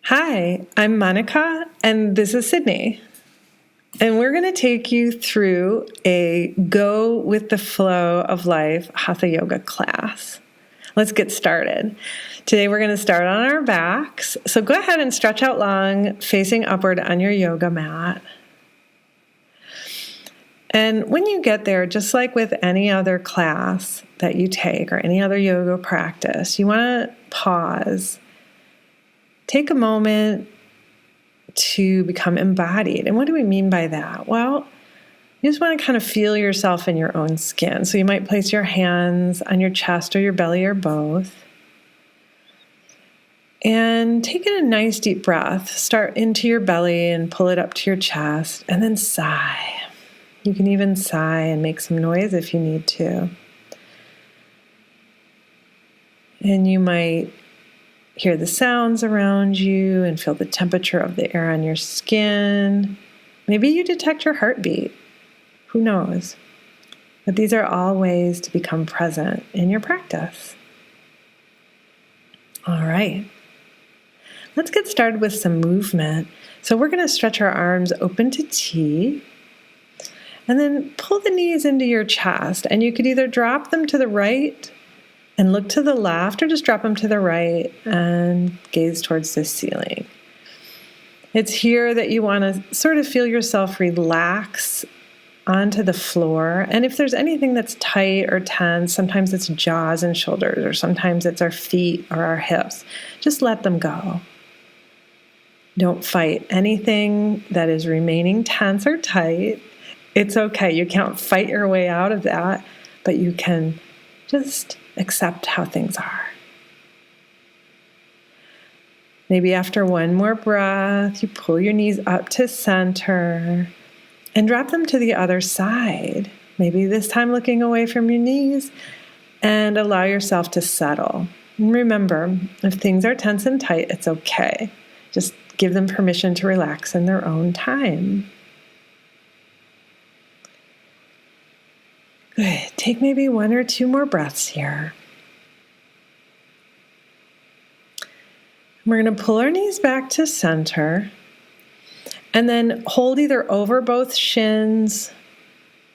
Hi, I'm Monica, and this is Sydney. And we're going to take you through a go with the flow of life Hatha Yoga class. Let's get started. Today we're going to start on our backs. So go ahead and stretch out long, facing upward on your yoga mat. And when you get there, just like with any other class that you take or any other yoga practice, you want to pause. Take a moment to become embodied. And what do we mean by that? Well, you just want to kind of feel yourself in your own skin. So you might place your hands on your chest or your belly or both. And take in a nice deep breath. Start into your belly and pull it up to your chest, and then sigh. You can even sigh and make some noise if you need to. And you might hear the sounds around you and feel the temperature of the air on your skin. Maybe you detect your heartbeat. Who knows? But these are all ways to become present in your practice. All right. Let's get started with some movement. So we're going to stretch our arms open to T, and then pull the knees into your chest. And you could either drop them to the right and look to the left, or just drop them to the right and gaze towards the ceiling. It's here that you want to sort of feel yourself relax onto the floor. And if there's anything that's tight or tense, sometimes it's jaws and shoulders, or sometimes it's our feet or our hips, just let them go. Don't fight anything that is remaining tense or tight. It's okay. You can't fight your way out of that, but you can just accept how things are. Maybe after one more breath, you pull your knees up to center and drop them to the other side. Maybe this time looking away from your knees, and allow yourself to settle. And remember, if things are tense and tight, it's okay. Just give them permission to relax in their own time. Good. Take maybe one or two more breaths here. We're going to pull our knees back to center, and then hold either over both shins,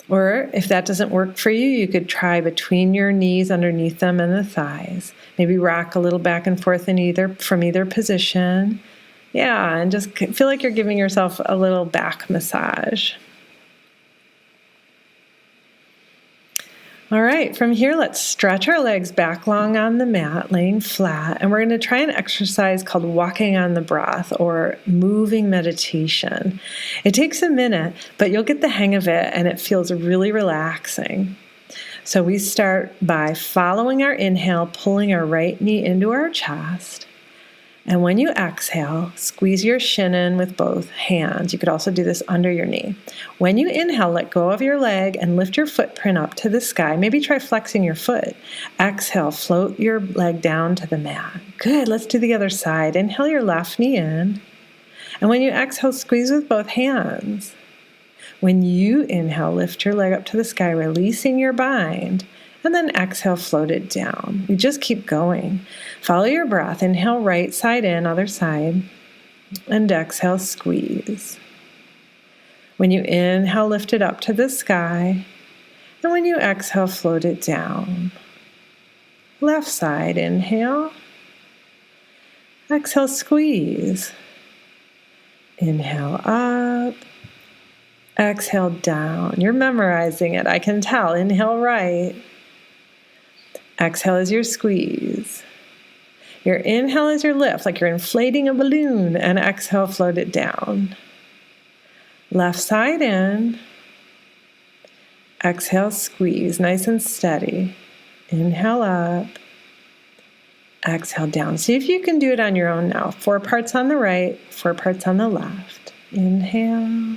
or if that doesn't work for you, you could try between your knees, underneath them, and the thighs. Maybe rock a little back and forth from either position. Yeah, and just feel like you're giving yourself a little back massage. All right, from here, let's stretch our legs back long on the mat, laying flat, and we're going to try an exercise called walking on the breath, or moving meditation. It takes a minute, but you'll get the hang of it, and it feels really relaxing. So we start by following our inhale, pulling our right knee into our chest. And when you exhale, squeeze your shin in with both hands. You could also do this under your knee. When you inhale, let go of your leg and lift your footprint up to the sky. Maybe try flexing your foot. Exhale, float your leg down to the mat. Good, let's do the other side. Inhale your left knee in. And when you exhale, squeeze with both hands. When you inhale, lift your leg up to the sky, releasing your bind. And then exhale, float it down. We just keep going. Follow your breath. Inhale, right side in, other side. And exhale, squeeze. When you inhale, lift it up to the sky. And when you exhale, float it down. Left side, inhale. Exhale, squeeze. Inhale, up. Exhale, down. You're memorizing it, I can tell. Inhale, right. Exhale is your squeeze. Your inhale is your lift, like you're inflating a balloon, and exhale, float it down. Left side in. Exhale, squeeze, nice and steady. Inhale up. Exhale down. See if you can do it on your own now. 4 parts on the right, 4 parts on the left. Inhale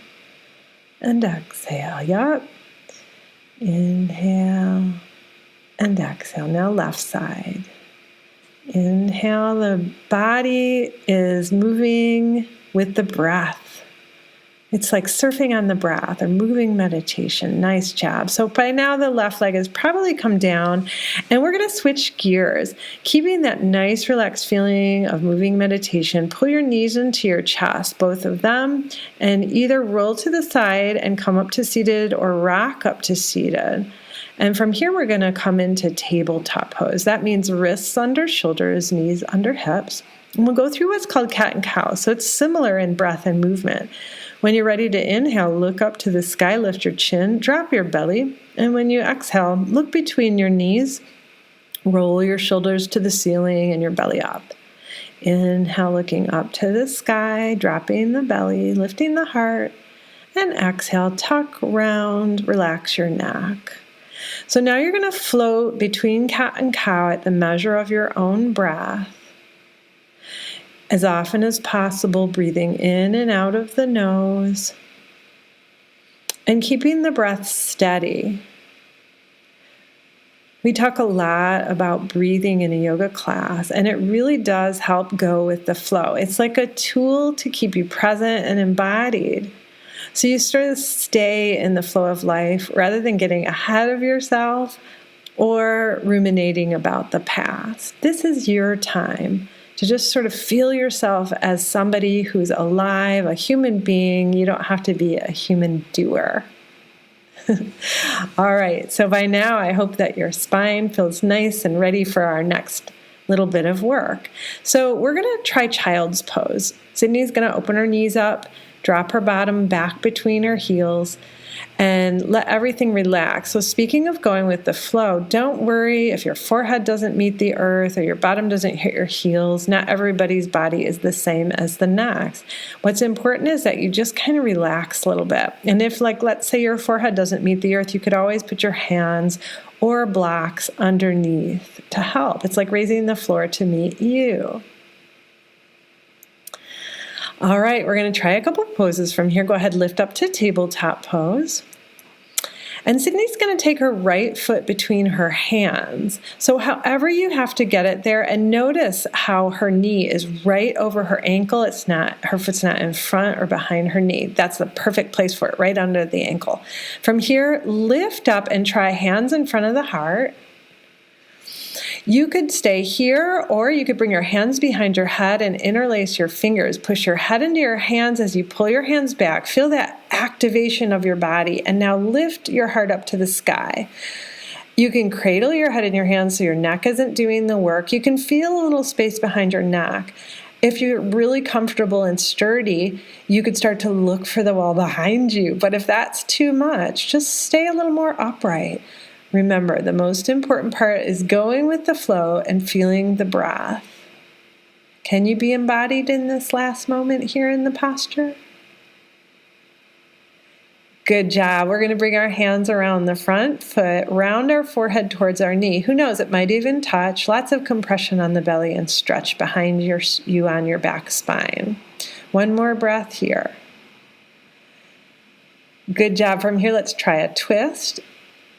and exhale. Yup. Inhale and exhale. Now left side. Inhale, the body is moving with the breath. It's like surfing on the breath or moving meditation. Nice job. So by now the left leg has probably come down, and we're going to switch gears. Keeping that nice relaxed feeling of moving meditation, pull your knees into your chest, both of them, and either roll to the side and come up to seated or rock up to seated. And from here, we're going to come into tabletop pose. That means wrists under shoulders, knees under hips. And we'll go through what's called cat and cow. So it's similar in breath and movement. When you're ready to inhale, look up to the sky, lift your chin, drop your belly. And when you exhale, look between your knees, roll your shoulders to the ceiling and your belly up. Inhale, looking up to the sky, dropping the belly, lifting the heart. And exhale, tuck, round, relax your neck. So now you're going to float between cat and cow at the measure of your own breath. As often as possible, breathing in and out of the nose and keeping the breath steady. We talk a lot about breathing in a yoga class, and it really does help go with the flow. It's like a tool to keep you present and embodied. So you sort of stay in the flow of life rather than getting ahead of yourself or ruminating about the past. This is your time to just sort of feel yourself as somebody who's alive, a human being. You don't have to be a human doer. All right, so by now I hope that your spine feels nice and ready for our next little bit of work. So we're going to try child's pose. Sydney's going to open her knees up, drop her bottom back between her heels, and let everything relax. So speaking of going with the flow, don't worry if your forehead doesn't meet the earth or your bottom doesn't hit your heels. Not everybody's body is the same as the next. What's important is that you just kind of relax a little bit. And if, like, let's say your forehead doesn't meet the earth, you could always put your hands or blocks underneath to help. It's like raising the floor to meet you. All right, we're going to try a couple of poses from here. Go ahead, lift up to tabletop pose. And Sydney's going to take her right foot between her hands. So however you have to get it there, and notice how her knee is right over her ankle. Her foot's not in front or behind her knee. That's the perfect place for it, right under the ankle. From here, lift up and try hands in front of the heart. You could stay here, or you could bring your hands behind your head and interlace your fingers. Push your head into your hands as you pull your hands back. Feel that activation of your body. And now lift your heart up to the sky. You can cradle your head in your hands so your neck isn't doing the work. You can feel a little space behind your neck. If you're really comfortable and sturdy, you could start to look for the wall behind you. But if that's too much, just stay a little more upright. Remember, the most important part is going with the flow and feeling the breath. Can you be embodied in this last moment here in the posture? Good job. We're going to bring our hands around the front foot, round our forehead towards our knee. Who knows, it might even touch. Lots of compression on the belly and stretch behind you on your back spine. One more breath here. Good job. From here, let's try a twist.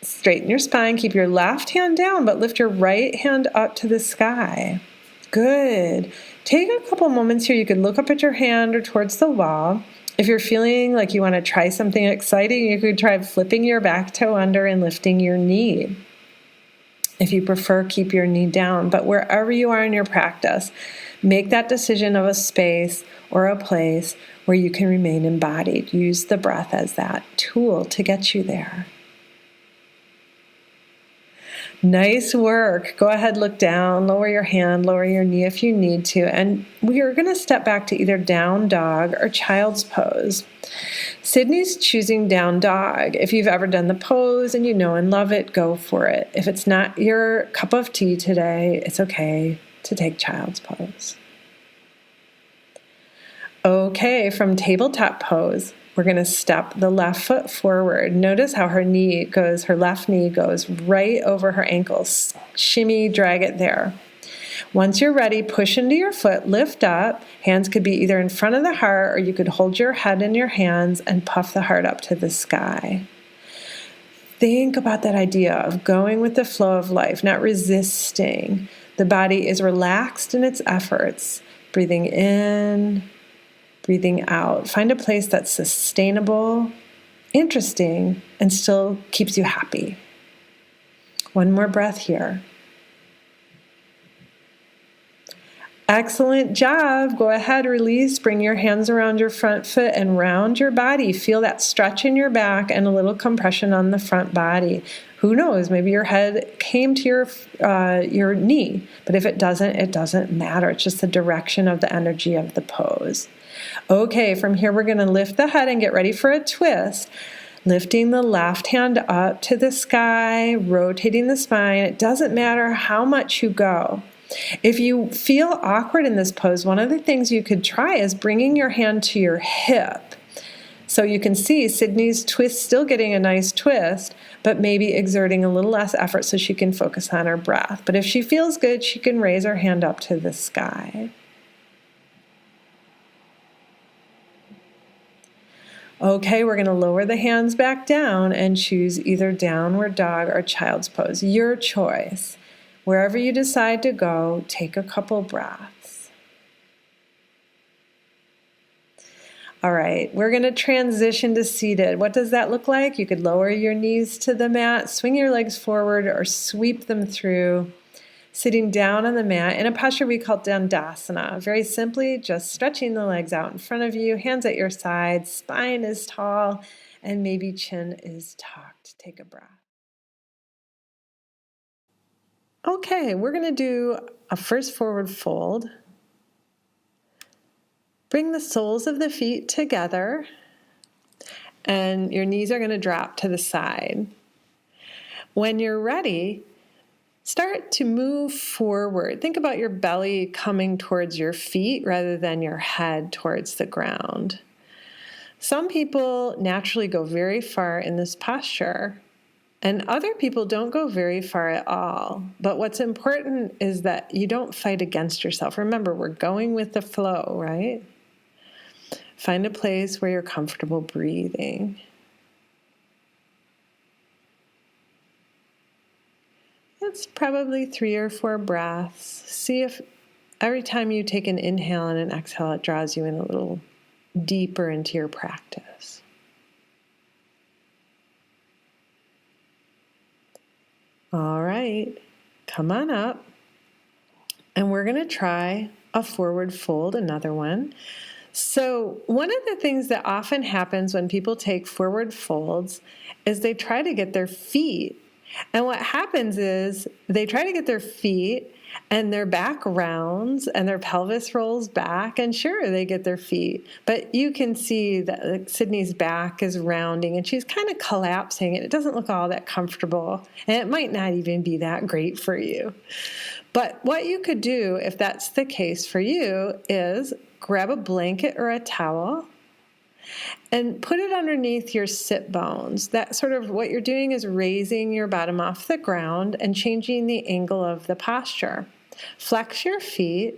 Straighten your spine, keep your left hand down, but lift your right hand up to the sky. Good. Take a couple moments here. You could look up at your hand or towards the wall. If you're feeling like you want to try something exciting, you could try flipping your back toe under and lifting your knee. If you prefer, keep your knee down. But wherever you are in your practice, make that decision of a space or a place where you can remain embodied. Use the breath as that tool to get you there. Nice work. Go ahead, look down, lower your hand, lower your knee if you need to. And we are going to step back to either down dog or child's pose. Sydney's choosing down dog. If you've ever done the pose and you know and love it, go for it. If it's not your cup of tea today, it's okay to take child's pose. Okay, from tabletop pose, we're going to step the left foot forward. Notice how her left knee goes right over her ankles. Shimmy, drag it there. Once you're ready, push into your foot, lift up. Hands could be either in front of the heart, or you could hold your head in your hands and puff the heart up to the sky. Think about that idea of going with the flow of life, not resisting. The body is relaxed in its efforts. Breathing in breathing out. Find a place that's sustainable, interesting, and still keeps you happy. One more breath here. Excellent job. Go ahead, release. Bring your hands around your front foot and round your body. Feel that stretch in your back and a little compression on the front body. Who knows? Maybe your head came to your knee, but if it doesn't matter. It's just the direction of the energy of the pose. Okay, from here we're going to lift the head and get ready for a twist. Lifting the left hand up to the sky, rotating the spine. It doesn't matter how much you go. If you feel awkward in this pose, one of the things you could try is bringing your hand to your hip. So you can see Sydney's twist still getting a nice twist, but maybe exerting a little less effort so she can focus on her breath. But if she feels good, she can raise her hand up to the sky. Okay, we're going to lower the hands back down and choose either downward dog or child's pose. Your choice. Wherever you decide to go, take a couple breaths. All right, we're going to transition to seated. What does that look like? You could lower your knees to the mat, swing your legs forward, or sweep them through. Sitting down on the mat in a posture we call Dandasana. Very simply, just stretching the legs out in front of you, hands at your sides, spine is tall, and maybe chin is tucked. Take a breath. Okay, we're going to do a first forward fold. Bring the soles of the feet together, and your knees are going to drop to the side. When you're ready, start to move forward. Think about your belly coming towards your feet rather than your head towards the ground. Some people naturally go very far in this posture, and other people don't go very far at all. But what's important is that you don't fight against yourself. Remember, we're going with the flow, right? Find a place where you're comfortable breathing. That's probably 3 or 4 breaths. See if every time you take an inhale and an exhale, it draws you in a little deeper into your practice. All right, come on up. And we're going to try a forward fold, another one. So one of the things that often happens when people take forward folds is they try to get their feet. And what happens is they try to get their feet and their back rounds and their pelvis rolls back, and sure, they get their feet. But you can see that Sydney's back is rounding and she's kind of collapsing, and it doesn't look all that comfortable. And it might not even be that great for you. But what you could do, if that's the case for you, is grab a blanket or a towel and put it underneath your sit bones. That sort of what you're doing is raising your bottom off the ground and changing the angle of the posture. Flex your feet,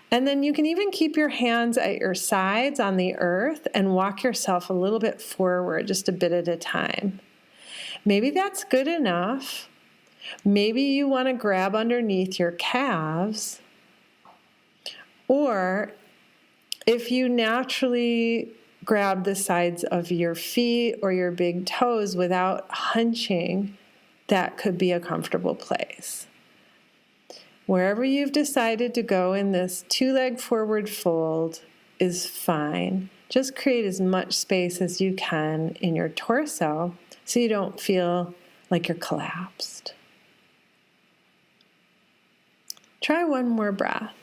and then you can even keep your hands at your sides on the earth and walk yourself a little bit forward, just a bit at a time. Maybe that's good enough. Maybe you want to grab underneath your calves, or if you naturally grab the sides of your feet or your big toes without hunching, that could be a comfortable place. Wherever you've decided to go in this 2-leg forward fold is fine. Just create as much space as you can in your torso so you don't feel like you're collapsed. Try one more breath.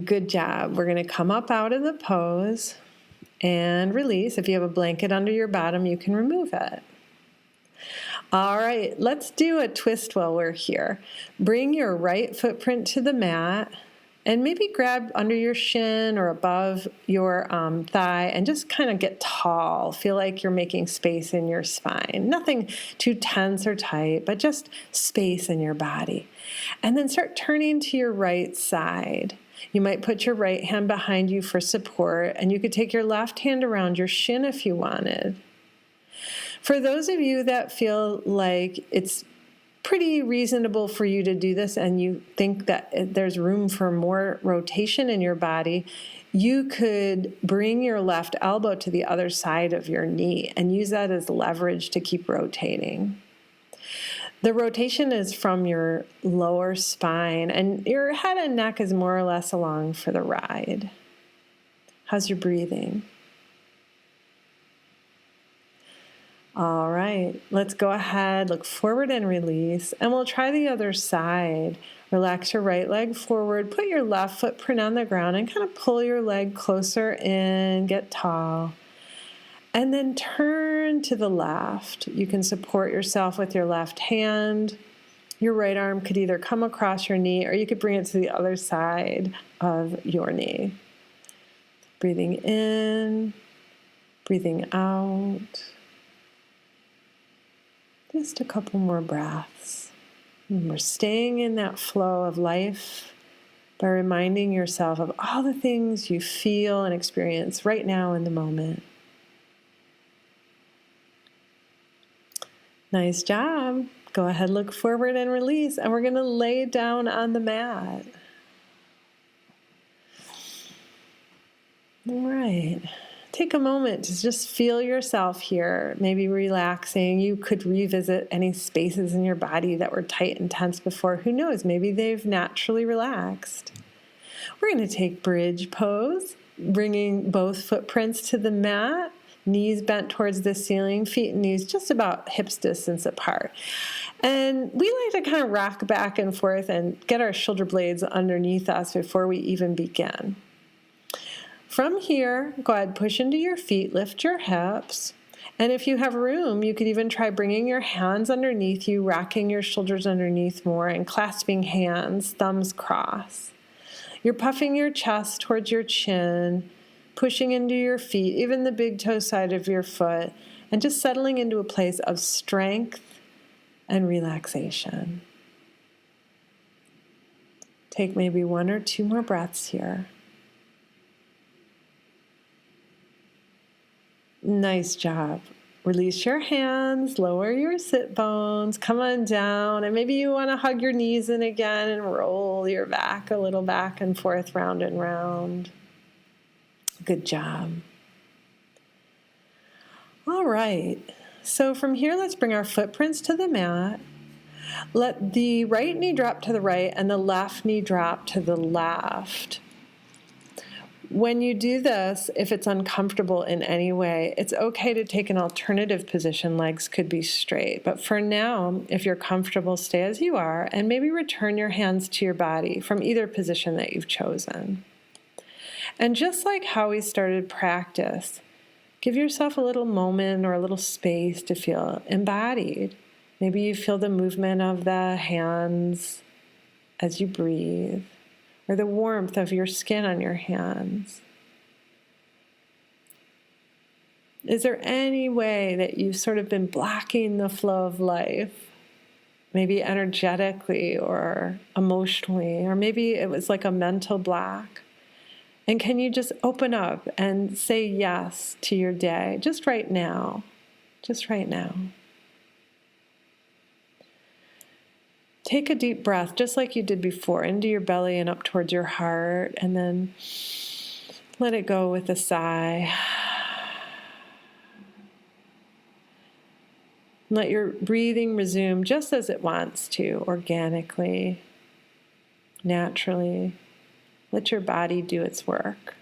Good job. We're going to come up out of the pose and release. If you have a blanket under your bottom, you can remove it. All right, let's do a twist while we're here. Bring your right footprint to the mat and maybe grab under your shin or above your thigh and just kind of get tall. Feel like you're making space in your spine. Nothing too tense or tight, but just space in your body. And then start turning to your right side. You might put your right hand behind you for support, and you could take your left hand around your shin if you wanted. For those of you that feel like it's pretty reasonable for you to do this and you think that there's room for more rotation in your body, you could bring your left elbow to the other side of your knee and use that as leverage to keep rotating. The rotation is from your lower spine, and your head and neck is more or less along for the ride. How's your breathing? All right, let's go ahead, look forward and release, and we'll try the other side. Relax your right leg forward, put your left footprint on the ground, and kind of pull your leg closer in, get tall. And then turn to the left. You can support yourself with your left hand. Your right arm could either come across your knee or you could bring it to the other side of your knee. Breathing in, breathing out. Just a couple more breaths. And we're staying in that flow of life by reminding yourself of all the things you feel and experience right now in the moment. Nice job. Go ahead, look forward and release. And we're going to lay down on the mat. All right. Take a moment to just feel yourself here, maybe relaxing. You could revisit any spaces in your body that were tight and tense before. Who knows? Maybe they've naturally relaxed. We're going to take bridge pose, bringing both footprints to the mat. Knees bent towards the ceiling, feet and knees just about hips distance apart. And we like to kind of rock back and forth and get our shoulder blades underneath us before we even begin. From here, go ahead, push into your feet, lift your hips. And if you have room, you could even try bringing your hands underneath you, rocking your shoulders underneath more, and clasping hands, thumbs cross. You're puffing your chest towards your chin, pushing into your feet, even the big toe side of your foot, and just settling into a place of strength and relaxation. Take maybe 1 or 2 more breaths here. Nice job. Release your hands, lower your sit bones, come on down, and maybe you want to hug your knees in again and roll your back a little back and forth, round and round. Good job. All right. So from here, let's bring our footprints to the mat. Let the right knee drop to the right and the left knee drop to the left. When you do this, if it's uncomfortable in any way, it's okay to take an alternative position. Legs could be straight. But for now, if you're comfortable, stay as you are and maybe return your hands to your body from either position that you've chosen. And just like how we started practice, give yourself a little moment or a little space to feel embodied. Maybe you feel the movement of the hands as you breathe, or the warmth of your skin on your hands. Is there any way that you've sort of been blocking the flow of life? Maybe energetically or emotionally, or maybe it was like a mental block. And can you just open up and say yes to your day, just right now, just right now. Take a deep breath, just like you did before, into your belly and up towards your heart, and then let it go with a sigh. Let your breathing resume just as it wants to, organically, naturally. Let your body do its work.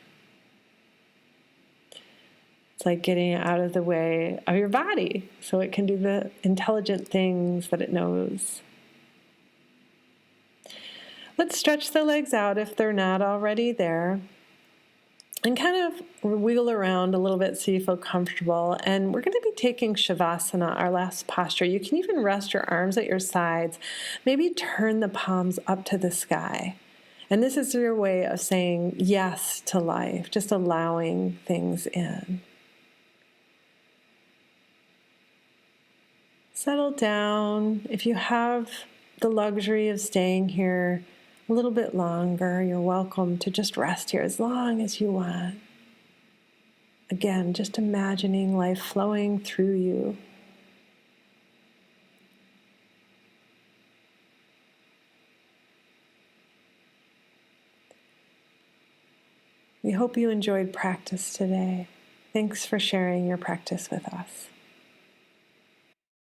It's like getting out of the way of your body so it can do the intelligent things that it knows. Let's stretch the legs out if they're not already there. And kind of wiggle around a little bit so you feel comfortable. And we're going to be taking Shavasana, our last posture. You can even rest your arms at your sides. Maybe turn the palms up to the sky. And this is your way of saying yes to life, just allowing things in. Settle down. If you have the luxury of staying here a little bit longer, you're welcome to just rest here as long as you want. Again, just imagining life flowing through you. We hope you enjoyed practice today. Thanks for sharing your practice with us.